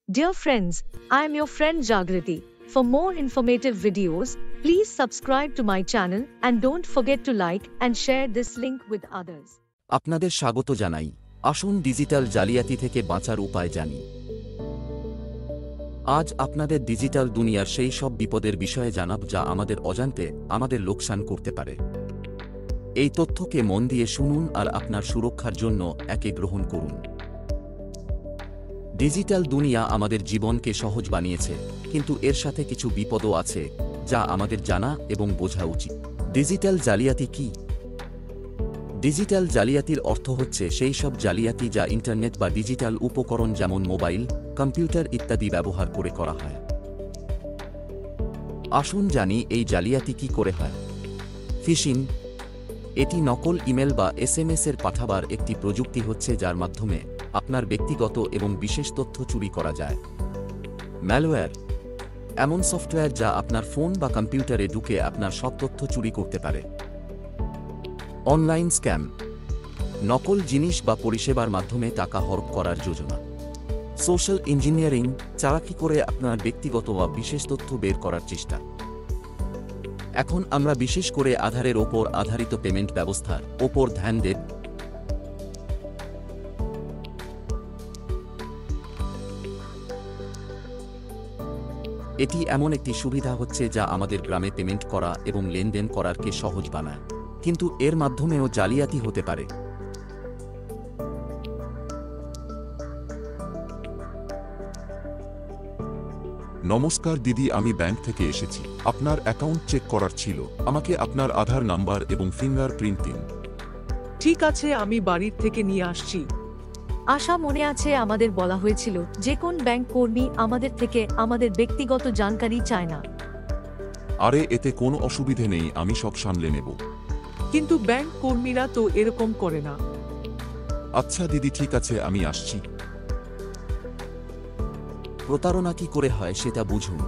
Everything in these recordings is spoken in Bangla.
Dear friends, I am your friend Jagriti. For more informative videos, please subscribe to my channel and don't forget to like and share this link with others. আপনাদের স্বাগত জানাই। আসুন ডিজিটাল জালিয়াতি থেকে বাঁচার উপায় জানি। আজ আপনাদের ডিজিটাল দুনিয়ার সেই সব বিপদের বিষয়ে জানাব যা আমাদের অজান্তে আমাদের লোকসান করতে পারে। এই তথ্যকে মন দিয়ে শুনুন আর আপনার সুরক্ষার জন্য একে গ্রহণ করুন। ডিজিটাল দুনিয়া আমাদের জীবনকে সহজ বানিয়েছে, কিন্তু এর সাথে কিছু বিপদও আছে যা আমাদের জানা এবং বোঝা উচিত। ডিজিটাল জালিয়াতি কি? ডিজিটাল জালিয়াতির অর্থ হচ্ছে সেই সব জালিয়াতি যা ইন্টারনেট বা ডিজিটাল উপকরণ যেমন মোবাইল, কম্পিউটার ইত্যাদি ব্যবহার করে করা হয়। আসুন জানি এই জালিয়াতি কি করে হয়। ফিশিং এটি নকল ইমেল বা এসএমএস-এর পাঠাবার একটি প্রযুক্তি হচ্ছে যার মাধ্যমে আপনার ব্যক্তিগত এবং বিশেষ তথ্য চুরি করা যায়। ম্যালওয়্যার এমন সফটওয়্যার যা আপনার ফোন বা কম্পিউটারে ঢুকে আপনার সব তথ্য চুরি করতে পারে। অনলাইন স্ক্যাম নকল জিনিস বা পরিষেবার মাধ্যমে টাকা হরপ করার যোজনা। সোশ্যাল ইঞ্জিনিয়ারিং চালাকি করে আপনার ব্যক্তিগত বা বিশেষ তথ্য বের করার চেষ্টা। এখন আমরা বিশেষ করে আধারের ওপর আধারিত পেমেন্ট ব্যবস্থার ওপর ধ্যান দেব। এটি এমন একটি সুবিধা হচ্ছে যা আমাদের গ্রামে পেমেন্ট করা এবং লেনদেন করারকে সহজ বানায়, কিন্তু এর মাধ্যমেও জালিয়াতি হতে পারে। নমস্কার দিদি, আমি ব্যাংক থেকে এসেছি। আপনার অ্যাকাউন্ট চেক করার ছিল। আমাকে আপনার আধার নাম্বার এবং ফিঙ্গারপ্রিন্ট দিন। ঠিক আছে, আমি বাড়ির থেকে নিয়ে আসছি। আশা, মনে আছে আমাদের বলা হয়েছিল যে কোন ব্যাংক কর্মী আমাদের থেকে আমাদের ব্যক্তিগত জানকারি চায় না। আরে এতে কোনো অসুবিধে নেই, আমি সব সামলে নেব। কিন্তু ব্যাংক কর্মীরা তো এরকম করে না। আচ্ছা দিদি, ঠিক আছে, আমি আসছি। প্রতারণা কি করে হয় সেটা বুঝুন।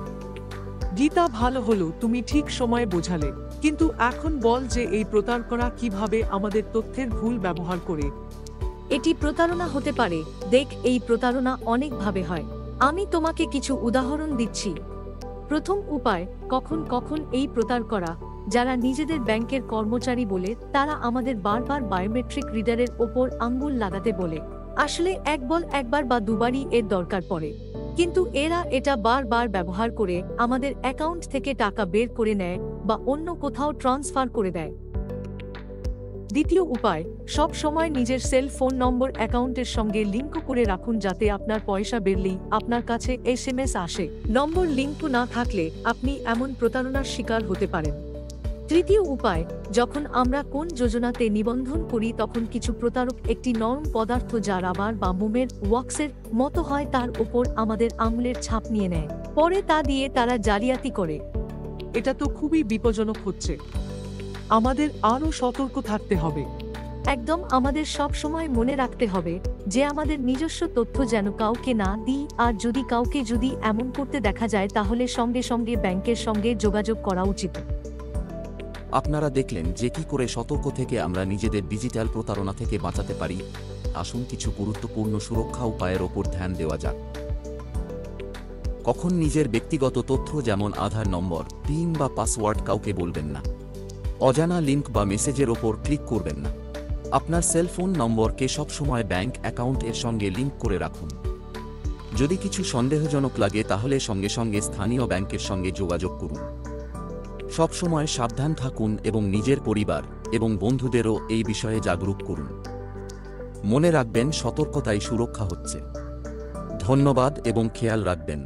গীতা, ভালো হলো তুমি ঠিক সময়ে বোঝালে। কিন্তু এখন বল যে এই প্রতারকরা কিভাবে আমাদের তথ্যের ভুল ব্যবহার করে। এটি প্রতারণা হতে পারে। দেখ, এই প্রতারণা অনেকভাবে হয়। আমি তোমাকে কিছু উদাহরণ দিচ্ছি। প্রথম উপায়, কখন কখন এই প্রতারকরা যারা নিজেদের ব্যাংকের কর্মচারী বলে তারা আমাদের বারবার বায়োমেট্রিক রিডারের ওপর আঙ্গুল লাগাতে বলে। আসলে একবার বা দুবারই এর দরকার পড়ে, কিন্তু এরা এটা বারবার ব্যবহার করে আমাদের অ্যাকাউন্ট থেকে টাকা বের করে নেয় বা অন্য কোথাও ট্রান্সফার করে দেয়। দ্বিতীয় উপায়, সব সময় নিজের সেল ফোন নম্বর অ্যাকাউন্টের সঙ্গে লিঙ্ক করে রাখুন যাতে আপনার পয়সা বেরলেই আপনার কাছে এসএমএস আসে। নম্বর লিঙ্ক না থাকলে আপনি এমন প্রতারণার শিকার হতে পারেন। তৃতীয় উপায়, যখন আমরা কোন যোজনাতে নিবন্ধন করি তখন কিছু প্রতারক একটি নরম পদার্থ যা রাবার বা মোমের ওয়াক্সের মতো হয় তার ওপর আমাদের আঙুলের ছাপ নিয়ে নেয়। পরে তা দিয়ে তারা জালিয়াতি করে। এটা তো খুবই বিপজ্জনক হচ্ছে। আমাদের আরও সতর্ক থাকতে হবে। একদম, আমাদের সব সময় মনে রাখতে হবে যে আমাদের নিজস্ব তথ্য যেন কাউকে না দিই, আর কাউকে যদি এমন করতে দেখা যায় তাহলে সঙ্গে সঙ্গে ব্যাংকের সঙ্গে যোগাযোগ করা উচিত। আপনারা দেখলেন যে কি করে সতর্ক থেকে আমরা নিজেদের ডিজিটাল প্রতারণা থেকে বাঁচাতে পারি। আসুন কিছু গুরুত্বপূর্ণ সুরক্ষা উপায়ের ওপর ধ্যান দেওয়া যাক। কখন নিজের ব্যক্তিগত তথ্য যেমন আধার নম্বর, পিন বা পাসওয়ার্ড কাউকে বলবেন না। অজানা লিঙ্ক বা মেসেজের ওপর ক্লিক করবেন না। আপনার সেলফোন নম্বরকে সবসময় ব্যাংক অ্যাকাউন্টের সঙ্গে লিঙ্ক করে রাখুন। যদি কিছু সন্দেহজনক লাগে তাহলে সঙ্গে সঙ্গে স্থানীয় ব্যাংকের সঙ্গে যোগাযোগ করুন। সবসময় সাবধান থাকুন এবং নিজের পরিবার এবং বন্ধুদেরও এই বিষয়ে জাগরুক করুন। মনে রাখবেন, সতর্কতাই সুরক্ষা হচ্ছে। ধন্যবাদ এবং খেয়াল রাখবেন।